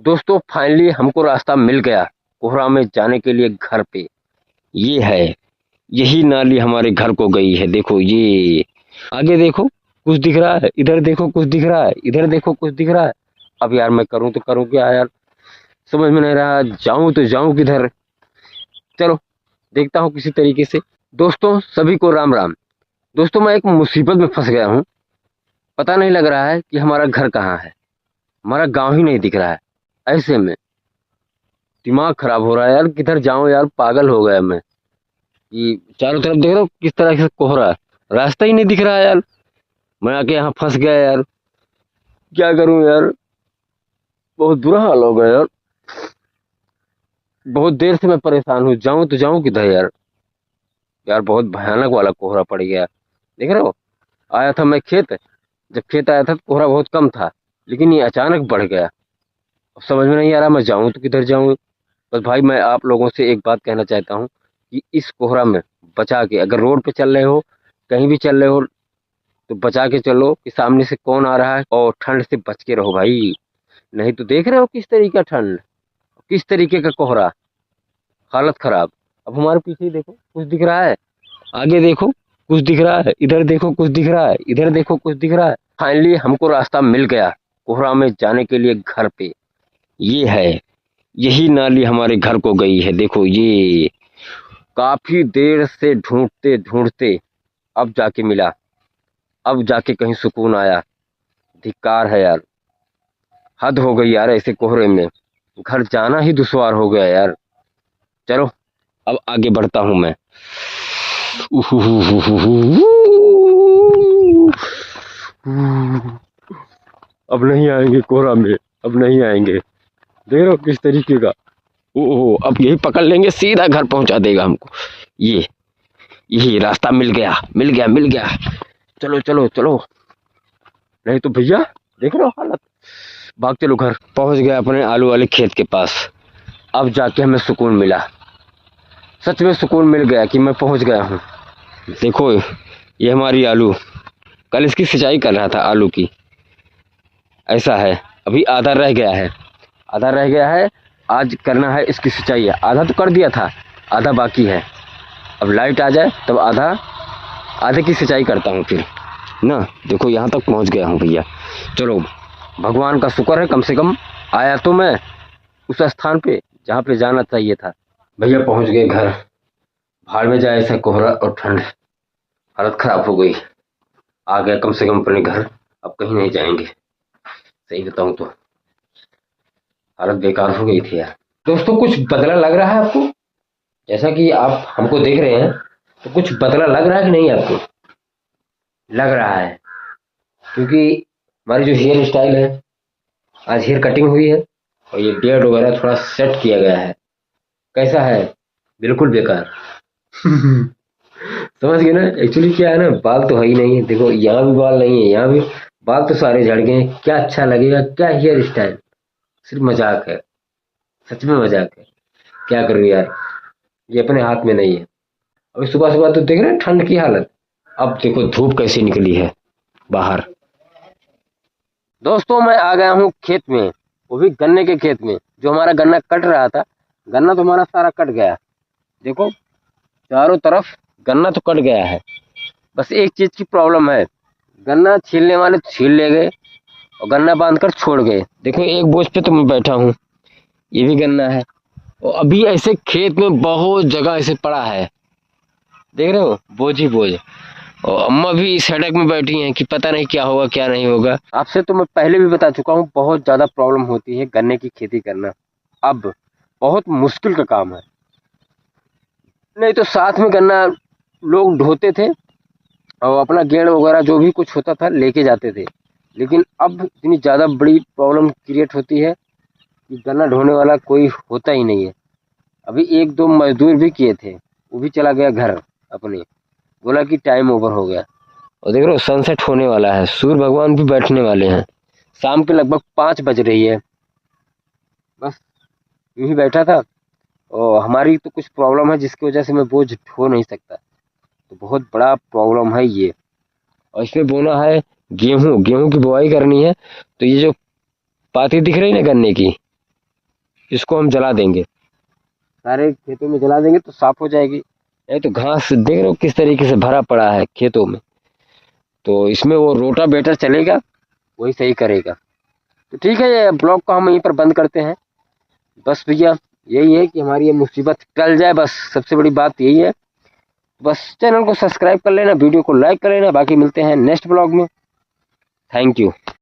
दोस्तों फाइनली हमको रास्ता मिल गया कोहरा में जाने के लिए घर पे। ये है, यही नाली हमारे घर को गई है। देखो ये, आगे देखो कुछ दिख रहा है, इधर देखो कुछ दिख रहा है, इधर देखो कुछ दिख रहा है। अब यार मैं करूं तो करूं क्या यार, समझ में नहीं रहा, जाऊं तो जाऊं किधर। चलो देखता हूं किसी तरीके से। दोस्तों सभी को राम राम। दोस्तों मैं एक मुसीबत में फंस गया हूं। पता नहीं लग रहा है कि हमारा घर कहाँ है, हमारा गांव ही नहीं दिख रहा है। ऐसे में दिमाग खराब हो रहा है यार, किधर जाऊं यार, पागल हो गया मैं। कि चारों तरफ देख रहा हूँ किस तरह से कोहरा है, रास्ता ही नहीं दिख रहा है यार। मैं आके यहाँ फंस गया यार, क्या करूं यार, बहुत बुरा हाल हो गया यार। बहुत देर से मैं परेशान हूँ, जाऊं तो जाऊं किधर यार। यार बहुत भयानक वाला कोहरा पड़ गया, देख रहे हो। आया था मैं खेत, जब खेत आया था तो कोहरा बहुत कम था, लेकिन ये अचानक बढ़ गया। अब समझ में नहीं आ रहा मैं जाऊं तो किधर जाऊं। बस भाई मैं आप लोगों से एक बात कहना चाहता हूँ कि इस कोहरा में बचा के, अगर रोड पे चल रहे हो, कहीं भी चल रहे हो, तो बचा के चलो कि सामने से कौन आ रहा है, और ठंड से बच के रहो भाई। नहीं तो देख रहे हो किस तरीके का ठंड, किस तरीके का कोहरा, हालत खराब। अब हमारे पीछे ही देखो कुछ दिख रहा है, आगे देखो कुछ दिख रहा है, इधर देखो कुछ दिख रहा है, इधर देखो कुछ दिख रहा है। फाइनली हमको रास्ता मिल गया कोहरा में जाने के लिए घर पे। ये है, यही नाली हमारे घर को गई है। देखो ये, काफी देर से ढूंढते ढूंढते अब जाके मिला, अब जाके कहीं सुकून आया। धिक्कार है यार, हद हो गई यार, ऐसे कोहरे में घर जाना ही दुश्वार हो गया यार। चलो अब आगे बढ़ता हूं मैं। अब नहीं आएंगे कोहरा में, अब नहीं आएंगे। देख रहे हो किस तरीके का, ओहो अब यही पकड़ लेंगे, सीधा घर पहुंचा देगा हमको। ये, यही रास्ता मिल गया, मिल गया, मिल गया। चलो चलो चलो, नहीं तो भैया देख रहे हो हालत। भाग चलो घर। पहुंच गया अपने आलू वाले खेत के पास। अब जाके हमें सुकून मिला, सच में सुकून मिल गया कि मैं पहुंच गया हूँ। देखो ये हमारी आलू, कल इसकी सिंचाई कर रहा था आलू की। ऐसा है, अभी आधा रह गया है, आधा रह गया है। आज करना है इसकी सिंचाई, आधा तो कर दिया था, आधा बाकी है। अब लाइट आ जाए तब आधा, आधे की सिंचाई करता हूँ फिर ना। देखो यहाँ तक पहुँच गया हूँ भैया। चलो भगवान का शुक्र है, कम से कम आया तो मैं उस स्थान पे जहाँ पे जाना चाहिए था। भैया पहुँच गए घर। भाड़ में जाए ऐसा कोहरा और ठंड, हालत खराब हो गई। आ गया कम से कम अपने घर, अब कहीं नहीं जाएंगे। सही बताऊं तो हालत बेकार हो गई थी यार। दोस्तों कुछ बदला लग रहा है आपको, जैसा कि आप हमको देख रहे हैं, तो कुछ बदला लग रहा है कि नहीं आपको। लग रहा है, क्योंकि हमारी जो हेयर स्टाइल है, आज हेयर कटिंग हुई है, और ये बियर्ड वगैरह थोड़ा सेट किया गया है। कैसा है, बिल्कुल बेकार। समझ गए ना, एक्चुअली क्या है ना, बाल तो है ही नहीं है। देखो यहाँ भी बाल नहीं है, यहाँ भी बाल तो सारे झड़ गए हैं। क्या अच्छा लगेगा, क्या हेयर स्टाइल, सिर्फ मजाक है, सच में मजाक है। क्या करूँ यार, ये अपने हाथ में नहीं है। अभी सुबह सुबह तो देख रहे हैं ठंड की हालत, अब देखो धूप कैसी निकली है बाहर। दोस्तों मैं आ गया हूँ खेत में, वो भी गन्ने के खेत में। जो हमारा गन्ना कट रहा था, गन्ना तो हमारा सारा कट गया। देखो चारों तरफ गन्ना तो कट गया है, बस एक चीज की प्रॉब्लम है, गन्ना छीलने वाले छील ले गए और गन्ना बांध कर छोड़ गए। देखो एक बोझ पे तो मैं बैठा हूँ, ये भी गन्ना है, और अभी ऐसे खेत में बहुत जगह ऐसे पड़ा है, देख रहे हो बोझ ही बोझ। और अम्मा भी सड़क में बैठी हैं कि पता नहीं क्या होगा क्या नहीं होगा। आपसे तो मैं पहले भी बता चुका हूँ, बहुत ज्यादा प्रॉब्लम होती है गन्ने की खेती करना। अब बहुत मुश्किल का काम है, नहीं तो साथ में गन्ना लोग ढोते थे और अपना गेड़ वगैरह जो भी कुछ होता था लेके जाते थे। लेकिन अब इतनी ज़्यादा बड़ी प्रॉब्लम क्रिएट होती है कि गन्ना ढोने वाला कोई होता ही नहीं है। अभी एक दो मजदूर भी किए थे, वो भी चला गया घर अपने, बोला कि टाइम ओवर हो गया। और देख रहे हो सनसेट होने वाला है, सूर्य भगवान भी बैठने वाले हैं। शाम के लगभग 5 बज रही है। बस यूं ही बैठा था, और हमारी तो कुछ प्रॉब्लम है जिसकी वजह से मैं बोझ ढो नहीं सकता। तो बहुत बड़ा प्रॉब्लम है ये। और इसमें बोना है गेहूं, गेहूं की बुआई करनी है। तो ये जो पाती दिख रही है ना गन्ने की, इसको हम जला देंगे, सारे खेतों में जला देंगे तो साफ हो जाएगी। नहीं तो घास देख रहे हो किस तरीके से भरा पड़ा है खेतों में, तो इसमें वो रोटावेटर चलेगा, वही सही करेगा। तो ठीक है, ये ब्लॉग को हम यहीं पर बंद करते हैं। बस भैया यही है कि हमारी ये मुसीबत टल जाए, बस सबसे बड़ी बात यही है। बस चैनल को सब्सक्राइब कर लेना, वीडियो को लाइक कर लेना, बाकी मिलते हैं नेक्स्ट ब्लॉग में। Thank you.